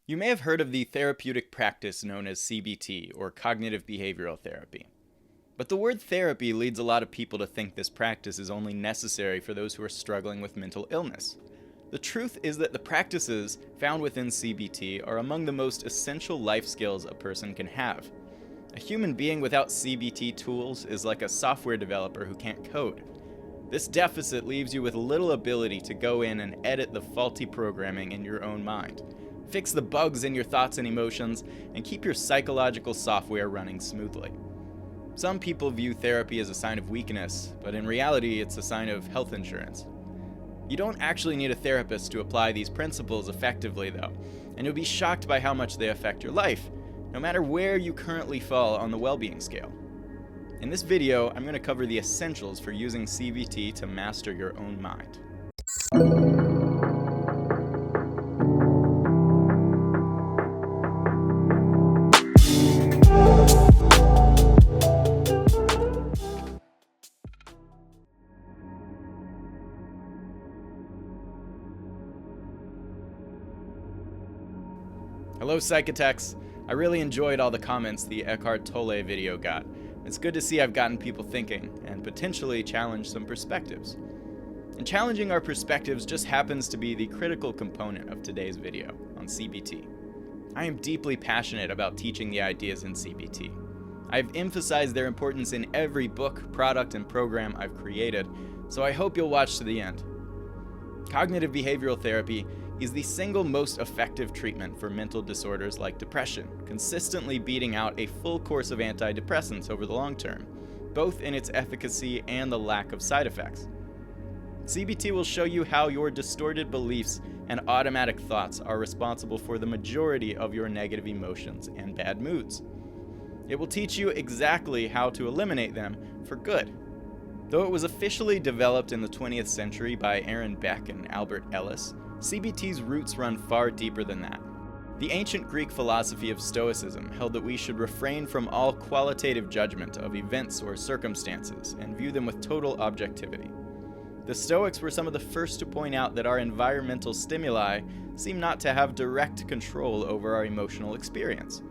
You may have heard of the therapeutic practice known as CBT, or cognitive behavioral therapy. But the word therapy leads a lot of people to think this practice is only necessary for those who are struggling with mental illness. The truth is that the practices found within CBT are among the most essential life skills a person can have. A human being without CBT tools is like a software developer who can't code. This deficit leaves you with little ability to go in and edit the faulty programming in your own mind, fix the bugs in your thoughts and emotions, and keep your psychological software running smoothly. Some people view therapy as a sign of weakness, but in reality, it's a sign of health insurance. You don't actually need a therapist to apply these principles effectively, though, and you'll be shocked by how much they affect your life, no matter where you currently fall on the well-being scale. In this video, I'm going to cover the essentials for using CBT to master your own mind. Hello psychitects! I really enjoyed all the comments the Eckhart Tolle video got. It's good to see I've gotten people thinking, and potentially challenged some perspectives. And challenging our perspectives just happens to be the critical component of today's video on CBT. I am deeply passionate about teaching the ideas in CBT. I've emphasized their importance in every book, product, and program I've created, so I hope you'll watch to the end. Cognitive behavioral therapy is the single most effective treatment for mental disorders like depression, consistently beating out a full course of antidepressants over the long term, both in its efficacy and the lack of side effects. CBT will show you how your distorted beliefs and automatic thoughts are responsible for the majority of your negative emotions and bad moods. It will teach you exactly how to eliminate them for good. Though it was officially developed in the 20th century by Aaron Beck and Albert Ellis, CBT's roots run far deeper than that. The ancient Greek philosophy of Stoicism held that we should refrain from all qualitative judgment of events or circumstances and view them with total objectivity. The Stoics were some of the first to point out that our environmental stimuli seem not to have direct control over our emotional experience,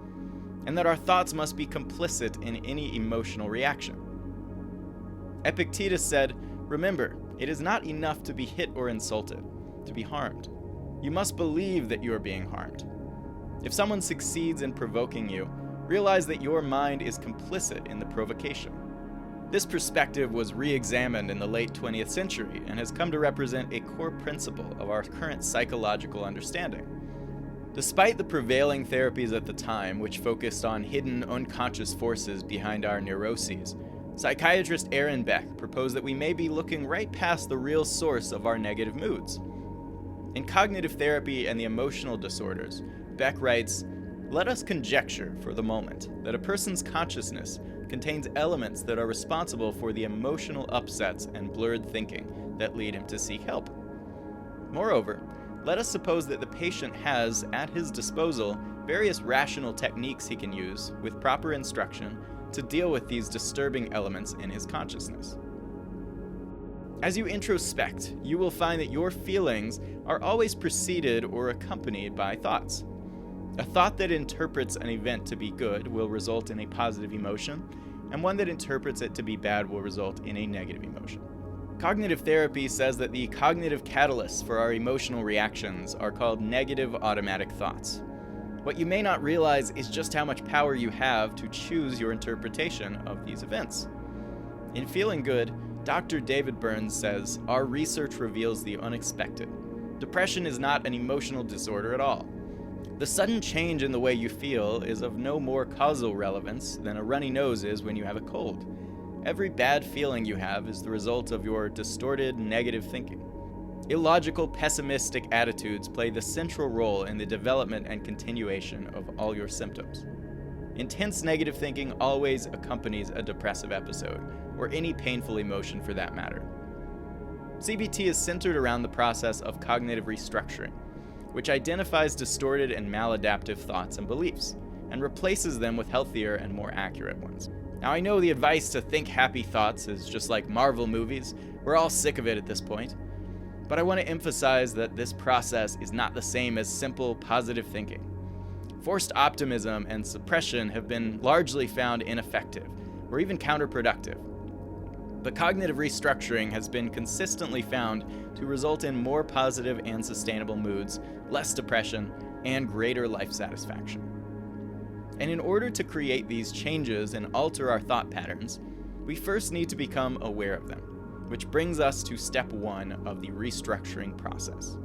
and that our thoughts must be complicit in any emotional reaction. Epictetus said, "Remember, it is not enough to be hit or insulted, to be harmed. You must believe that you are being harmed. If someone succeeds in provoking you, realize that your mind is complicit in the provocation." This perspective was re-examined in the late 20th century and has come to represent a core principle of our current psychological understanding. Despite the prevailing therapies at the time, which focused on hidden unconscious forces behind our neuroses, psychiatrist Aaron Beck proposed that we may be looking right past the real source of our negative moods. In Cognitive Therapy and the Emotional Disorders, Beck writes, "Let us conjecture for the moment that a person's consciousness contains elements that are responsible for the emotional upsets and blurred thinking that lead him to seek help. Moreover, let us suppose that the patient has, at his disposal, various rational techniques he can use, with proper instruction, to deal with these disturbing elements in his consciousness. As you introspect, you will find that your feelings are always preceded or accompanied by thoughts. A thought that interprets an event to be good will result in a positive emotion, and one that interprets it to be bad will result in a negative emotion. Cognitive therapy says that the cognitive catalysts for our emotional reactions are called negative automatic thoughts. What you may not realize is just how much power you have to choose your interpretation of these events. In Feeling Good, Dr. David Burns says, "Our research reveals the unexpected. Depression is not an emotional disorder at all. The sudden change in the way you feel is of no more causal relevance than a runny nose is when you have a cold. Every bad feeling you have is the result of your distorted, negative thinking. Illogical, pessimistic attitudes play the central role in the development and continuation of all your symptoms. Intense negative thinking always accompanies a depressive episode, or any painful emotion for that matter." CBT is centered around the process of cognitive restructuring, which identifies distorted and maladaptive thoughts and beliefs, and replaces them with healthier and more accurate ones. Now, I know the advice to think happy thoughts is just like Marvel movies. We're all sick of it at this point. But I want to emphasize that this process is not the same as simple positive thinking. Forced optimism and suppression have been largely found ineffective, or even counterproductive. But cognitive restructuring has been consistently found to result in more positive and sustainable moods, less depression, and greater life satisfaction. And in order to create these changes and alter our thought patterns, we first need to become aware of them, which brings us to step 1 of the restructuring process.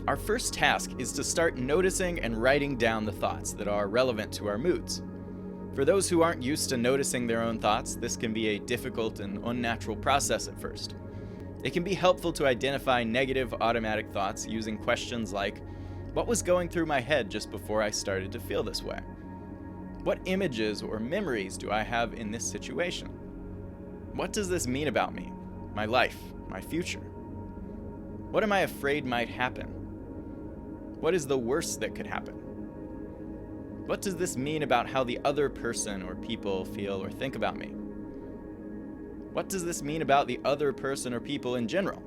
Our first task is to start noticing and writing down the thoughts that are relevant to our moods. For those who aren't used to noticing their own thoughts, this can be a difficult and unnatural process at first. It can be helpful to identify negative automatic thoughts using questions like, what was going through my head just before I started to feel this way? What images or memories do I have in this situation? What does this mean about me, my life, my future? What am I afraid might happen? What is the worst that could happen? What does this mean about how the other person or people feel or think about me? What does this mean about the other person or people in general?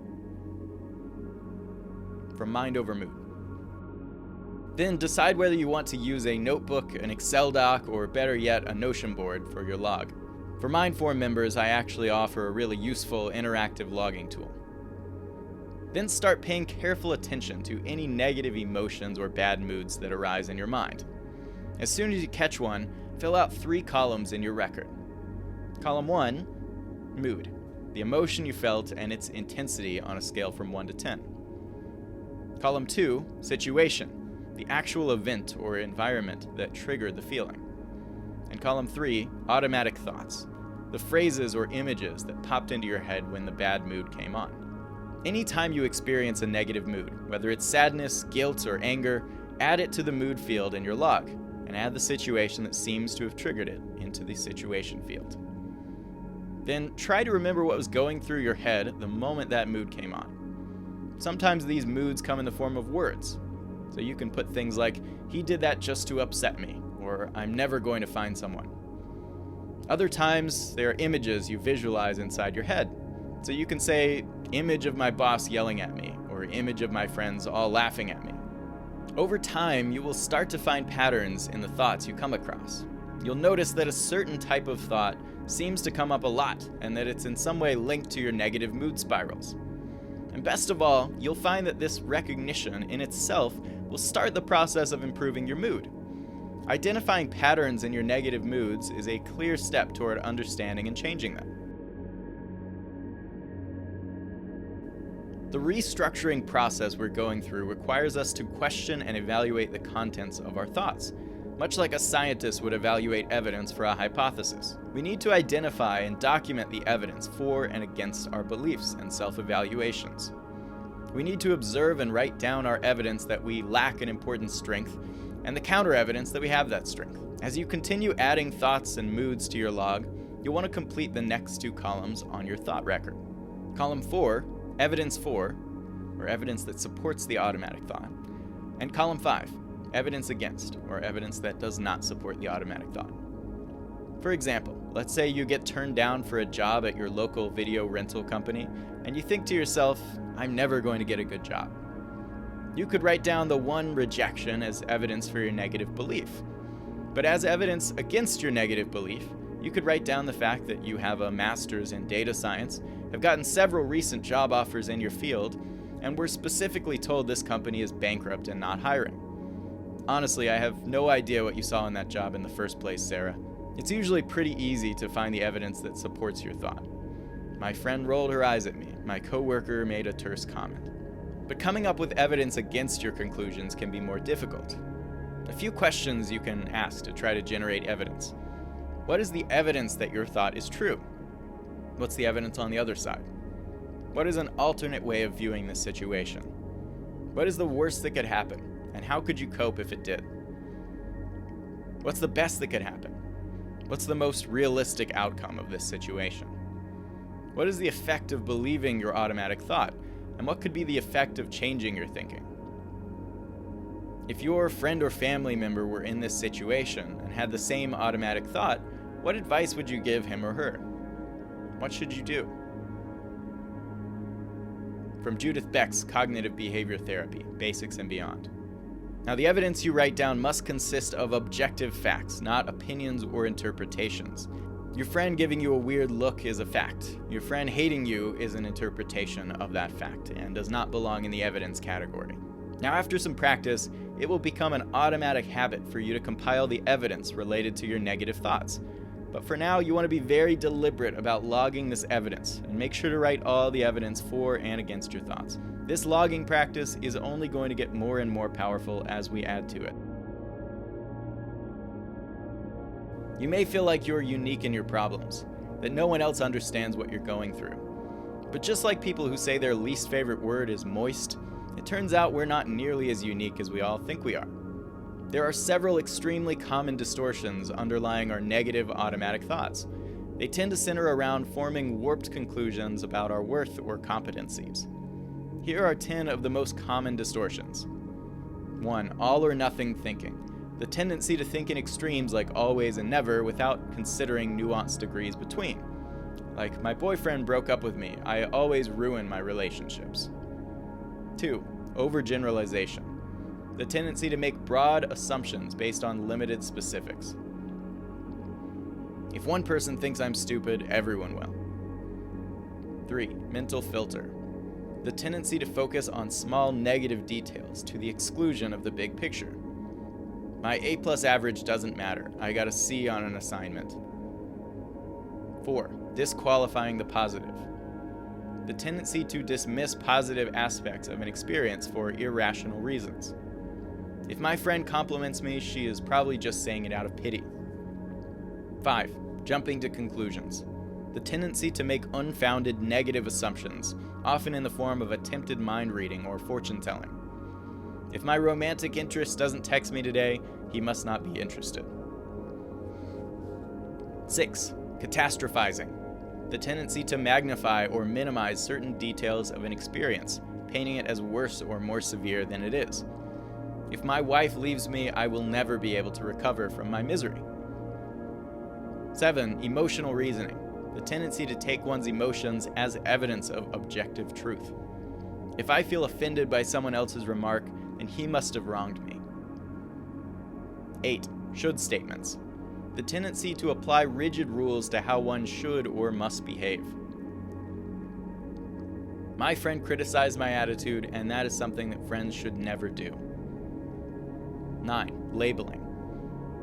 From mind over mood. Then decide whether you want to use a notebook, an Excel doc, or better yet, a Notion board for your log. For Mindform members, I actually offer a really useful interactive logging tool. Then start paying careful attention to any negative emotions or bad moods that arise in your mind. As soon as you catch one, fill out 3 columns in your record. Column 1, mood, the emotion you felt and its intensity on a scale from 1 to 10. Column 2, situation, the actual event or environment that triggered the feeling. And column 3, automatic thoughts, the phrases or images that popped into your head when the bad mood came on. Anytime you experience a negative mood, whether it's sadness, guilt, or anger, add it to the mood field in your log, and add the situation that seems to have triggered it into the situation field. Then try to remember what was going through your head the moment that mood came on. Sometimes these moods come in the form of words, so you can put things like, he did that just to upset me, or I'm never going to find someone. Other times, there are images you visualize inside your head, so you can say, image of my boss yelling at me, or image of my friends all laughing at me. Over time, you will start to find patterns in the thoughts you come across. You'll notice that a certain type of thought seems to come up a lot, and that it's in some way linked to your negative mood spirals. And best of all, you'll find that this recognition in itself will start the process of improving your mood. Identifying patterns in your negative moods is a clear step toward understanding and changing them. The restructuring process we're going through requires us to question and evaluate the contents of our thoughts, much like a scientist would evaluate evidence for a hypothesis. We need to identify and document the evidence for and against our beliefs and self-evaluations. We need to observe and write down our evidence that we lack an important strength and the counter-evidence that we have that strength. As you continue adding thoughts and moods to your log, you'll want to complete the next 2 columns on your thought record. Column 4, evidence for, or evidence that supports the automatic thought, and column 5, evidence against, or evidence that does not support the automatic thought. For example, let's say you get turned down for a job at your local video rental company, and you think to yourself, I'm never going to get a good job. You could write down the 1 rejection as evidence for your negative belief. But as evidence against your negative belief, you could write down the fact that you have a master's in data science, have gotten several recent job offers in your field, and were specifically told this company is bankrupt and not hiring. Honestly, I have no idea what you saw in that job in the first place, Sarah. It's usually pretty easy to find the evidence that supports your thought. My friend rolled her eyes at me. My coworker made a terse comment. But coming up with evidence against your conclusions can be more difficult. A few questions you can ask to try to generate evidence. What is the evidence that your thought is true? What's the evidence on the other side? What is an alternate way of viewing this situation? What is the worst that could happen, and how could you cope if it did? What's the best that could happen? What's the most realistic outcome of this situation? What is the effect of believing your automatic thought, and what could be the effect of changing your thinking? If your friend or family member were in this situation and had the same automatic thought, what advice would you give him or her? What should you do? from Judith Beck's Cognitive Behavior Therapy, Basics and Beyond. Now, the evidence you write down must consist of objective facts, not opinions or interpretations. Your friend giving you a weird look is a fact. Your friend hating you is an interpretation of that fact and does not belong in the evidence category. Now, after some practice, it will become an automatic habit for you to compile the evidence related to your negative thoughts. But for now, you want to be very deliberate about logging this evidence and make sure to write all the evidence for and against your thoughts. This logging practice is only going to get more and more powerful as we add to it. You may feel like you're unique in your problems, that no one else understands what you're going through. But just like people who say their least favorite word is moist, it turns out we're not nearly as unique as we all think we are. There are several extremely common distortions underlying our negative automatic thoughts. They tend to center around forming warped conclusions about our worth or competencies. Here are 10 of the most common distortions. 1. All or nothing thinking. The tendency to think in extremes like always and never without considering nuanced degrees between. Like, my boyfriend broke up with me, I always ruin my relationships. 2. Overgeneralization. The tendency to make broad assumptions based on limited specifics. If one person thinks I'm stupid, everyone will. 3. Mental filter. The tendency to focus on small negative details to the exclusion of the big picture. My A+ average doesn't matter. I got a C on an assignment. 4. Disqualifying the positive. The tendency to dismiss positive aspects of an experience for irrational reasons. If my friend compliments me, she is probably just saying it out of pity. 5. Jumping to conclusions. The tendency to make unfounded negative assumptions, often in the form of attempted mind reading or fortune telling. If my romantic interest doesn't text me today, he must not be interested. 6. Catastrophizing. The tendency to magnify or minimize certain details of an experience, painting it as worse or more severe than it is. If my wife leaves me, I will never be able to recover from my misery. 7. Emotional reasoning. The tendency to take one's emotions as evidence of objective truth. If I feel offended by someone else's remark, then he must have wronged me. 8. Should statements. The tendency to apply rigid rules to how one should or must behave. My friend criticized my attitude, and that is something that friends should never do. 9. Labeling.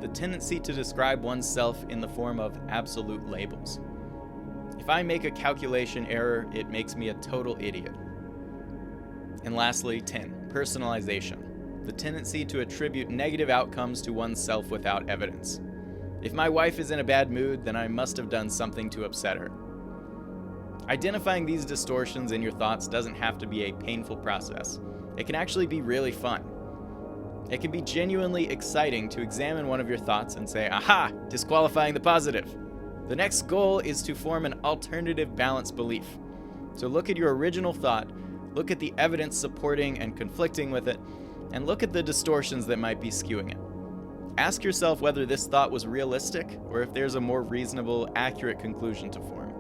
The tendency to describe oneself in the form of absolute labels. If I make a calculation error, it makes me a total idiot. And lastly, 10. Personalization. The tendency to attribute negative outcomes to oneself without evidence. If my wife is in a bad mood, then I must have done something to upset her. Identifying these distortions in your thoughts doesn't have to be a painful process. It can actually be really fun. It can be genuinely exciting to examine one of your thoughts and say, aha, disqualifying the positive. The next goal is to form an alternative balanced belief. So look at your original thought, look at the evidence supporting and conflicting with it, and look at the distortions that might be skewing it. Ask yourself whether this thought was realistic or if there's a more reasonable, accurate conclusion to form,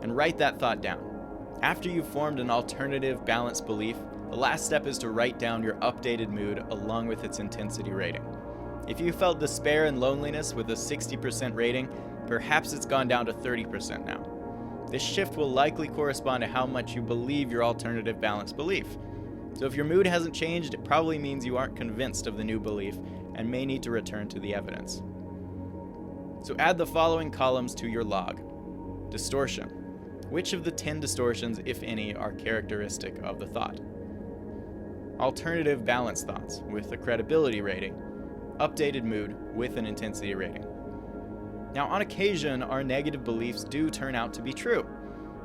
and write that thought down. After you've formed an alternative balanced belief, the last step is to write down your updated mood along with its intensity rating. If you felt despair and loneliness with a 60% rating, perhaps it's gone down to 30% now. This shift will likely correspond to how much you believe your alternative balanced belief. So if your mood hasn't changed, it probably means you aren't convinced of the new belief and may need to return to the evidence. So add the following columns to your log. Distortion. Which of the 10 distortions, if any, are characteristic of the thought? Alternative balanced thoughts with a credibility rating. Updated mood with an intensity rating. Now, on occasion, our negative beliefs do turn out to be true.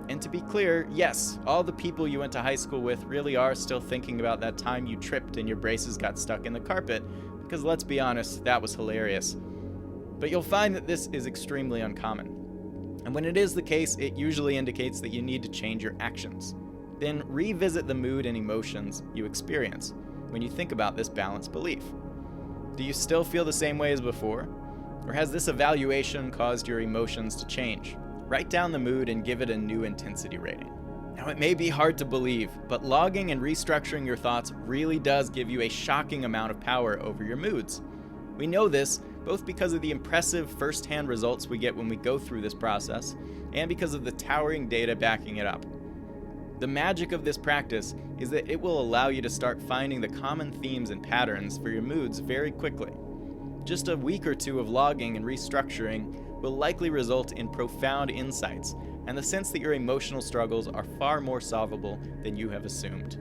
And to be clear, yes, all the people you went to high school with really are still thinking about that time you tripped and your braces got stuck in the carpet, because let's be honest, that was hilarious. But you'll find that this is extremely uncommon. And when it is the case, it usually indicates that you need to change your actions. Then revisit the mood and emotions you experience when you think about this balanced belief. Do you still feel the same way as before? Or has this evaluation caused your emotions to change? Write down the mood and give it a new intensity rating. Now, it may be hard to believe, but logging and restructuring your thoughts really does give you a shocking amount of power over your moods. We know this both because of the impressive first-hand results we get when we go through this process, and because of the towering data backing it up. The magic of this practice is that it will allow you to start finding the common themes and patterns for your moods very quickly. Just a week or two of logging and restructuring will likely result in profound insights and the sense that your emotional struggles are far more solvable than you have assumed.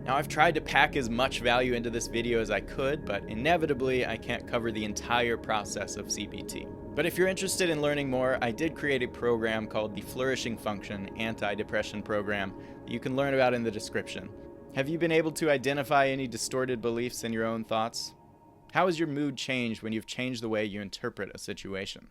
Now, I've tried to pack as much value into this video as I could, but inevitably I can't cover the entire process of CBT. But if you're interested in learning more, I did create a program called the Flourishing Function Anti-Depression Program that you can learn about in the description. Have you been able to identify any distorted beliefs in your own thoughts? How has your mood changed when you've changed the way you interpret a situation?